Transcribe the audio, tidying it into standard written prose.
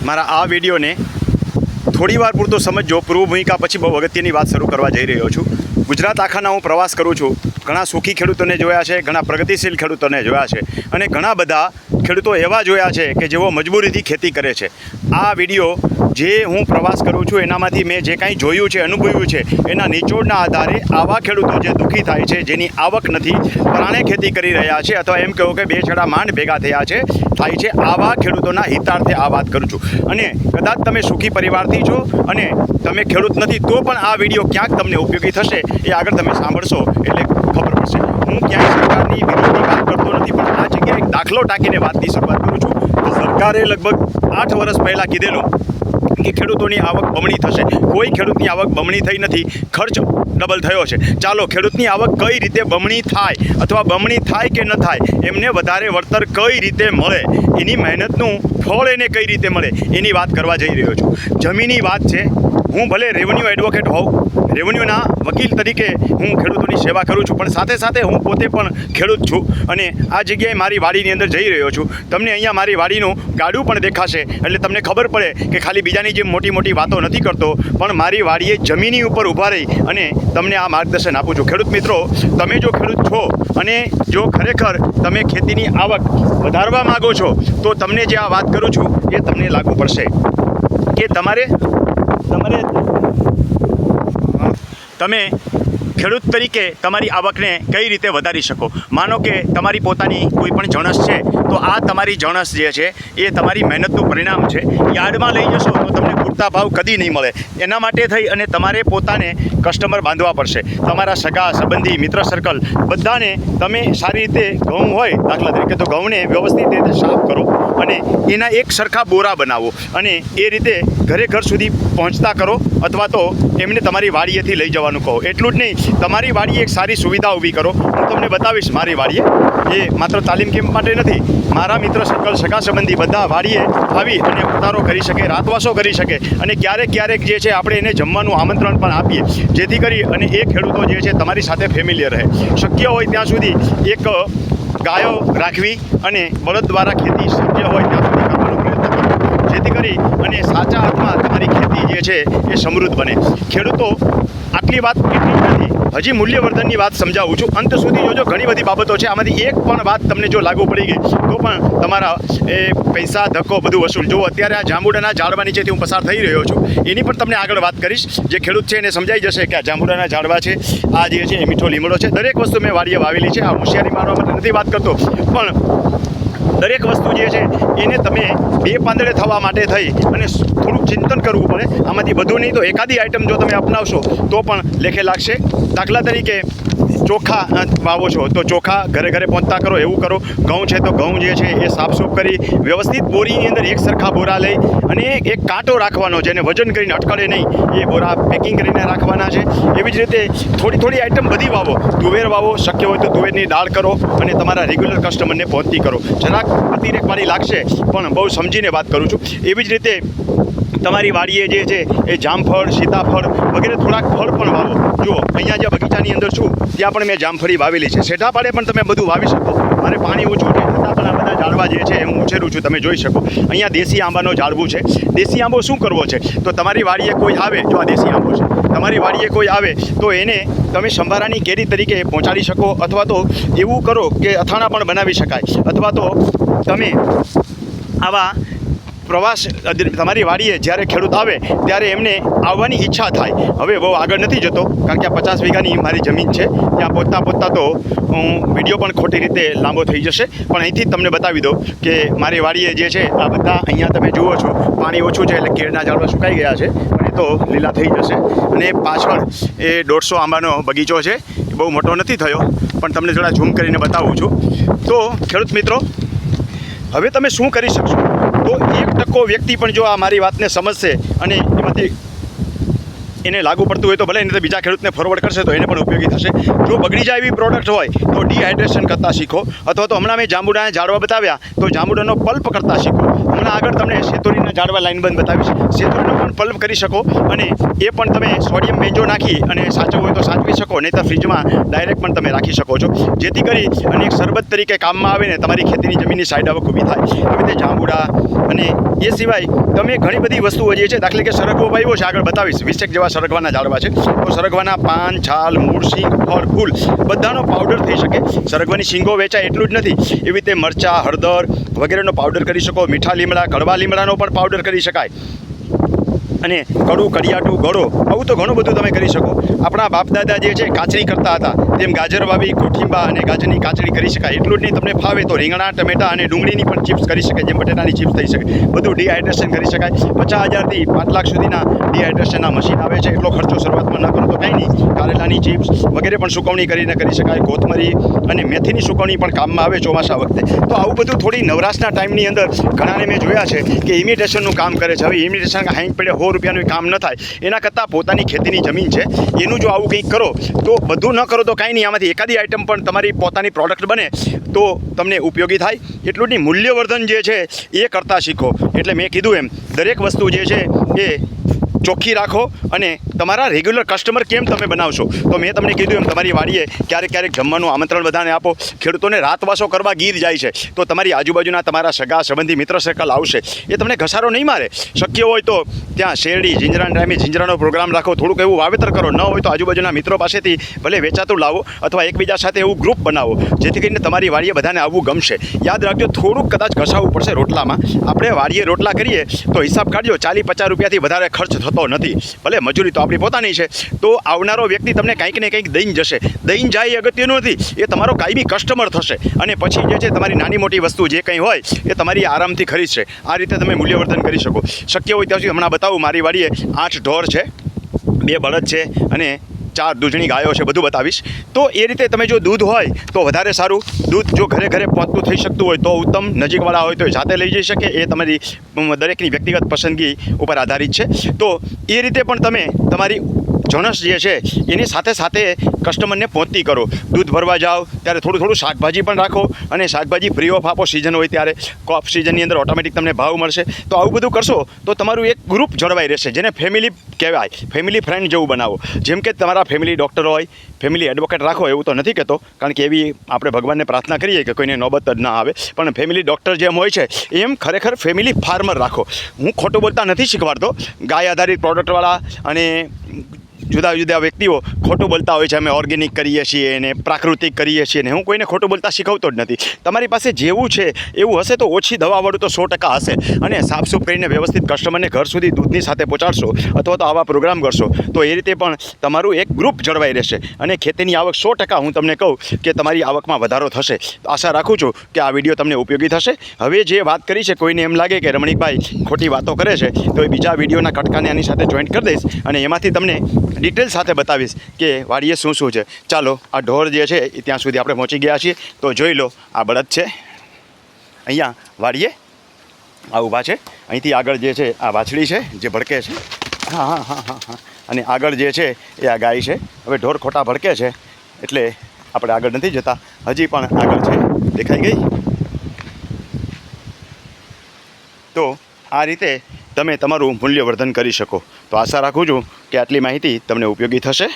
મારા આ વિડીયોને થોડીવાર પૂરતો સમજજો। પૂર્વ ભૂમિકા પછી બહુ અગત્યની વાત શરૂ કરવા જઈ રહ્યો છું। ગુજરાત આખાના હું પ્રવાસ કરું છું। ઘણા સુખી ખેડૂતોને જોયા છે, ઘણા પ્રગતિશીલ ખેડૂતોને જોયા છે અને ઘણા બધા ખેડૂતો એવા જોયા છે કે જેઓ મજબૂરીથી ખેતી કરે છે। આ વિડીયો જે હું પ્રવાસ કરું છું એનામાંથી મેં જે કાંઈ જોયું છે, અનુભવ્યું છે, એના નિચોડના આધારે આવા ખેડૂતો જે દુઃખી થાય છે, જેની આવક નથી, પ્રાણે ખેતી કરી રહ્યા છે અથવા એમ કહો કે બે છડા માંડ ભેગા થયા છે થાય છે, આવા ખેડૂતોના હિતાર્થે આ વાત કરું છું। અને કદાચ તમે સુખી પરિવારથી છો અને તમે ખેડૂત નથી તો પણ આ વિડીયો ક્યાંક તમને ઉપયોગી થશે, એ આગળ તમે સાંભળશો એટલે ખબર પડશે। હું ક્યાંય સરકારની વિરોધની વાત કરતો નથી, પણ આ જગ્યાએ એક દાખલો ટાંકીને વાતની શરૂઆત કરું છું। તો સરકારે લગભગ 8 વર્ષ પહેલાં કીધેલું કે ખેડૂતોની આવક બમણી થશે। કોઈ ખેડૂતની આવક બમણી થઈ નથી, ખર્ચ ડબલ થયો છે। ચાલો ખેડૂતની આવક કઈ રીતે બમણી થાય અથવા બમણી થાય કે ન થાય, એમને વધારે વળતર કઈ રીતે મળે, એની મહેનતનું ફળ એને કઈ રીતે મળે એની વાત કરવા જઈ રહ્યો છું। જમીનની વાત છે। હું ભલે રેવન્યુ એડવોકેટ હોઉં, રેવન્યુના વકીલ તરીકે હું ખેડૂતોની સેવા કરું છું, પણ સાથે સાથે હું પોતે પણ ખેડૂત છું અને આ જગ્યાએ મારી વાડીની અંદર જઈ રહ્યો છું। તમને અહીંયા મારી વાડીનું ગાડું પણ દેખાશે એટલે તમને ખબર પડે કે ખાલી બીજાની જેમ મોટી મોટી વાતો નથી કરતો, પણ મારી વાડીએ જમીનની ઉપર ઊભા રહી અને તમને આ માર્ગદર્શન આપું છું। ખેડૂત મિત્રો, તમે જો ખેડૂત છો અને જો ખરેખર તમે ખેતીની આવક વધારવા માગો છો તો તમને જે આ વાત કરું છું એ તમને લાગુ પડશે કે તમે ખેડૂત તરીકે તમારી આવકને કઈ રીતે વધારી શકો। માનો કે તમારી પોતાની કોઈ પણ જણસ છે તો આ તમારી જણસ જે છે એ તમારી મહેનતનું પરિણામ છે। યાર્ડમાં લઈ જશો તો તમને પૂરતા ભાવ કદી નહીં મળે। એના માટે થઈ અને તમારે પોતાને કસ્ટમર બાંધવા પડશે। તમારા સગા સંબંધી મિત્ર સર્કલ બધાને તમે સારી રીતે ઘઉં હોય દાખલા તરીકે તો ઘઉંને વ્યવસ્થિત રીતે સાફ કરો અને એના એક સરખા બોરા બનાવો અને એ રીતે ઘરે ઘર સુધી પહોંચતા કરો અથવા તો એમને તમારી વાડીએથી લઈ જવાનું કહો। એટલું જ નહીં, તમારી વાડીએ એક સારી સુવિધા ઊભી કરો। હું તમને બતાવીશ મારી વાડીએ, એ માત્ર તાલીમ કેમ્પ માટે નથી, મારા મિત્ર સર્કલ સગા સંબંધી બધા વાડીએ આવી અને ઉતારો કરી શકે, રાતવાસો કરી શકે અને ક્યારેક ક્યારેક જે છે આપણે એને જમવાનું આમંત્રણ પણ આપીએ, જેથી કરી અને એ ખેડૂતો જે છે તમારી સાથે ફેમિલિયર રહે। શક્ય હોય ત્યાં સુધી એક ગાયો રાખવી અને બળદ દ્વારા ખેતી શક્ય હોય ત્યાં સુધી કરવાનો પ્રયત્ન કરો, જેથી કરી અને સાચા અર્થમાં તમારી ખેતી જે છે એ સમૃદ્ધ બને। ખેડૂતો, આટલી વાત એટલી જ નથી, હજી મૂલ્યવર્ધનની વાત સમજાવું છું। અંત સુધી જોજો, ઘણી બધી બાબતો છે, આમાંથી એક પણ વાત તમને જો લાગુ પડી ગઈ તો પણ તમારા એ પૈસા ધક્કો બધું વસૂલ। જો અત્યારે આ જાંબુડાના ઝાડવા નીચેથી હું પસાર થઈ રહ્યો છું, એની પણ તમને આગળ વાત કરીશ। જે ખેડૂત છે એને સમજાઈ જશે કે આ જાંબુડાના ઝાડવા છે, આ જે છે એ મીઠો લીમડો છે, દરેક વસ્તુ મેં વાડીએ વાવેલી છે। આ હોશિયારી મારવા માટે નથી વાત કરતો, પણ દરેક વસ્તુ જે છે એને તમે બે પાંદડે થવા માટે થઈ અને થોડુંક ચિંતન કરવું પડે। આમાંથી બધું નહીં તો એકાદી આઈટમ જો તમે અપનાવશો તો પણ લેખે લાગશે। દાખલા તરીકે ચોખા વાવો છો તો ચોખા ઘરે ઘરે પહોંચતા કરો, એવું કરો। ઘઉં છે તો ઘઉં જે છે એ સાફસૂફ કરી વ્યવસ્થિત બોરીની અંદર એક સરખા બોરા લઈ અને એક કાંટો રાખવાનો, જેને વજન કરીને અટકળે નહીં, એ બોરા પેકિંગ કરીને રાખવાના છે। એવી જ રીતે થોડી થોડી આઈટમ બધી વાવો। તુવેર વાવો, શક્ય હોય તો તુવેરની દાળ કરો અને તમારા રેગ્યુલર કસ્ટમરને પહોંચતી કરો। જરાક અતિરેકવાળી લાગશે પણ બહુ સમજીને વાત કરું છું। એવી જ રીતે તમારી વાડીએ જે છે એ જામફળ, સીતાફળ વગેરે થોડાક ફળ પણ વાવો। જુઓ, અહીંયા જે બગીચાની અંદર છું ત્યાં પણ મેં જામફળી વાવેલી છે। સેઠાપાડે પણ તમે બધું વાવી શકો, મારે પાણી ઓછું છે છતાં પણ આ બધા ઝાડવા જે છે હું ઉછેરું છું, તમે જોઈ શકો। અહીંયા દેશી આંબાનો ઝાડવું છે। દેશી આંબો શું કરવો છે તો તમારી વાડીએ કોઈ આવે, જો આ દેશી આંબો છે, તમારી વાડીએ કોઈ આવે તો એને તમે સંભારાની કેરી તરીકે પહોંચાડી શકો, અથવા તો એવું કરો કે અથાણા પણ બનાવી શકાય, અથવા તો તમે આવા પ્રવાસ તમારી વાડીએ જ્યારે ખેડૂત આવે ત્યારે એમને આવવાની ઈચ્છા થાય। હવે બહુ આગળ નથી જતો કારણ કે આ 50 વીઘાની મારી જમીન છે, ત્યાં પહોંચતા તો વિડીયો પણ ખોટી રીતે લાંબો થઈ જશે, પણ અહીંથી તમને બતાવી દઉં કે મારી વાડીએ જે છે આ બધા અહીંયા તમે જુઓ છો પાણી ઓછું છે એટલે કેળના ઝાડવા સુકાઈ ગયા છે અને તો લીલા થઈ જશે। અને પાછળ એ 150 આંબાનો બગીચો છે, બહુ મોટો નથી થયો પણ તમને થોડા ઝૂમ કરીને બતાવું છું। તો ખેડૂત મિત્રો, હવે તમે શું કરી શકશો તો 1% વ્યક્તિ પણ જો આ મારી વાતને સમજશે અને એમાંથી એને લાગુ પડતું હોય તો ભલે, એને તો બીજા ખેડૂતને ફોરવર્ડ કરશે તો એને પણ ઉપયોગી થશે। જો બગડી જાય એવી પ્રોડક્ટ હોય તો ડિહાઇડ્રેશન કરતાં શીખો, અથવા તો હમણાં મેં જાંબુડાના ઝાડવા બતાવ્યા તો જાંબુડાનો પલ્પ કરતાં શીખો। હમણાં આગળ તમને શેતોરીના ઝાડવા લાઇનબંધ બતાવીશ. શેતોરીનો પણ પલ્પ કરી શકો અને એ પણ તમે સોડિયમ બેન્જો નાખી અને સાચવવું હોય તો સાચવી શકો, નહીં તો ફ્રીજમાં ડાયરેક્ટ પણ તમે રાખી શકો છો, જેથી કરી અને એક શરબત તરીકે કામમાં આવે ને તમારી ખેતીની જમીનની સાઈડ આવક ઊભી થાય. એવી રીતે જાંબુડા અને એ સિવાય તમે ઘણી બધી વસ્તુઓ જે છે, દાખલા કે સરગવો વાવ્યો છે, આગળ બતાવીશ 20 જેવા સરગવાના ઝાડવા છે. તો સરગવાના પાન, છાલ, મૂળ, શીંગ, ફળ, ફૂલ બધાનો પાવડર થઈ શકે. સરગવાની શીંગો વેચાય એટલું જ નથી, એવી રીતે મરચાં, હળદર વગેરેનો પાવડર કરી શકો. મીઠા લીમડા, કડવા લીમડાનો પણ પાવડર કરી શકાય અને કડું, કડિયાટું, ગળો આવું તો ઘણું બધું તમે કરી શકો. આપણા બાપ દાદા જે છે કાચરી કરતા હતા, તેમ ગાજર વાવી કોઠીંબા અને ગાજરની કાચરી કરી શકાય. એટલું જ નહીં, તમને ફાવે તો રીંગણા, ટમેટા અને ડુંગળીની પણ ચિપ્સ કરી શકાય, જેમ બટેટાની ચિપ્સ થઈ શકે. બધું ડિહાઇડ્રેશન કરી શકાય. 50,000 થી 5 લાખ સુધીના ડિહાઇડ્રેશનના મશીન આવે છે. એટલો ખર્ચો શરૂઆતમાં ન કરો તો કંઈ નહીં. કારેલાની ચિપ્સ વગેરે પણ સુકવણી કરીને કરી શકાય. કોથમરી અને મેથીની સુકવણી પણ કામમાં આવે ચોમાસા વખતે. તો આવું બધું થોડી નવરાશના ટાઈમની અંદર ઘણાને મેં જોયા છે કે ઇમિટેશનનું કામ કરે છે. હવે ઇમિટેશન 60 પેડે 100 રૂપિયાનું કામ ન થાય, એના કરતાં પોતાની ખેતીની જમીન છે એનું જો આવું કંઈક કરો તો બધું ન કરો તો કાંઈ નહીં, આમાંથી એકાદી આઈટમ પણ તમારી પોતાની પ્રોડક્ટ બને તો તમને ઉપયોગી થાય. એટલું જ નહીં, મૂલ્યવર્ધન જે છે એ કરતાં શીખો. એટલે મેં કીધું એમ દરેક વસ્તુ જે છે એ ચોખ્ખી રાખો અને તમારા રેગ્યુલર કસ્ટમર કેમ તમે બનાવશો. તો મેં તમને કીધું એમ તમારી વાડીએ ક્યારેક જમવાનું આમંત્રણ બધાને આપો. ખેડૂતોને રાતવાસો કરવા ગીર જાય છે, તો તમારી આજુબાજુના તમારા સગા સંબંધી મિત્ર સર્કલ આવશે, એ તમને ઘસારો નહીં મારે. શક્ય હોય તો ત્યાં શેરડી, જીંજરાના ટાઈમે જીંજરાનો પ્રોગ્રામ રાખો, થોડુંક એવું વાવેતર કરો. ન હોય તો આજુબાજુના મિત્રો પાસેથી ભલે વેચાતું લાવો અથવા એકબીજા સાથે એવું ગ્રુપ બનાવો, જેથી કરીને તમારી વાડીએ બધાને આવવું ગમશે. યાદ રાખજો, થોડુંક કદાચ ઘસાવવું પડશે રોટલામાં. આપણે વાડીએ રોટલા કરીએ તો હિસાબ કાઢજો, 40-50 રૂપિયાથી વધારે ખર્ચ થતો નથી. ભલે મજૂરી તો આપણી પોતાની છે, તો આવનારો વ્યક્તિ તમને કંઈક ને કંઈક દઈને જશે. દઈને જાય એ અગત્યનું નથી, એ તમારો કાયમી કસ્ટમર થશે અને પછી જે છે તમારી નાની મોટી વસ્તુ જે કંઈ હોય એ તમારી આરામથી ખરીદશે. આ રીતે તમે મૂલ્યવર્ધન કરી શકો. શક્ય હોય ત્યાં સુધી હમણાં બતાવું, મારી વાડીએ 8 ઢોર છે, 2 બળદ છે અને 4 દૂધણી ગાયો છે, બધું બતાવીશ. તો એ રીતે તમે જો દૂધ હોય તો વધારે સારું. દૂધ જો ઘરે ઘરે પહોંચતું થઈ શકતું હોય તો ઉત્તમ. નજીકવાળા હોય તો જાતે લઈ જઈ શકે. એ તમારી દરેકની વ્યક્તિગત પસંદગી ઉપર આધારિત છે. તો એ રીતે પણ તમે તમારી જણસ જે છે એની સાથે સાથે કસ્ટમરને પહોંચતી કરો. દૂધ ભરવા જાઓ ત્યારે થોડું શાકભાજી પણ રાખો અને શાકભાજી ફ્રી ઓફ આપો. સિઝન હોય ત્યારે ઓફ સિઝનની અંદર ઓટોમેટિક તમને ભાવ મળશે. તો આવું બધું કરશો તો તમારું એક ગ્રુપ જળવાઈ રહેશે, જેને ફેમિલી કહેવાય. ફેમિલી ફ્રેન્ડ જેવું બનાવો. જેમ કે તમારા ફેમિલી ડૉક્ટર હોય, ફેમિલી એડવોકેટ રાખો, એવું તો નથી કહેતો, કારણ કે એવી આપણે ભગવાનને પ્રાર્થના કરીએ કે કોઈને નોબત જ ના આવે, પણ ફેમિલી ડૉક્ટર જેમ હોય છે એમ ખરેખર ફેમિલી ફાર્મર રાખો. હું ખોટું બોલતા નથી શીખવાડતો. ગાય આધારિત પ્રોડક્ટવાળા અને જુદા જુદા વ્યક્તિઓ ખોટું બોલતા હોય છે, અમે ઓર્ગેનિક કરીએ છીએ ને પ્રાકૃતિક કરીએ છીએ ને. હું કોઈને ખોટું બોલતા શીખવતો જ નથી. તમારી પાસે જેવું છે એવું હશે તો ઓછી દવાવાળું તો 100% હશે. અને સાફસૂફ કરીને વ્યવસ્થિત કસ્ટમરને ઘર સુધી દૂધની સાથે પહોંચાડશો અથવા તો આવા પ્રોગ્રામ કરશો તો એ રીતે પણ તમારું એક ગ્રુપ જળવાઈ રહેશે અને ખેતીની આવક 100% હું તમને કહું કે તમારી આવકમાં વધારો થશે. આશા રાખું છું કે આ વિડીયો તમને ઉપયોગી થશે. હવે જે વાત કરી છે, કોઈને એમ લાગે કે રમણીકભાઈ ખોટી વાતો કરે છે, તો એ બીજા વિડીયોના કટકાને આની સાથે જોઈન્ટ કરી દઈશ અને એમાંથી તમને ડિટેલ સાથે બતાવીશ કે વાડીએ શું છે. ચાલો, આ ઢોર જે છે એ ત્યાં સુધી આપણે પહોંચી ગયા છીએ. તો જોઈ લો, આ બળદ છે, અહીંયા વાડીએ આ ઊભા છે. અહીંથી આગળ જે છે આ વાછડી છે જે ભડકે છે. હા. અને આગળ જે છે એ આ ગાય છે. હવે ઢોર ખોટા ભડકે છે એટલે આપણે આગળ નથી જતા. હજી પણ આગળ છે, દેખાઈ ગઈ. તો આ રીતે તમે તમારું મૂલ્યવર્ધન કરી શકો. તો આશા રાખું છું કે આટલી માહિતી તમને ઉપયોગી થશે.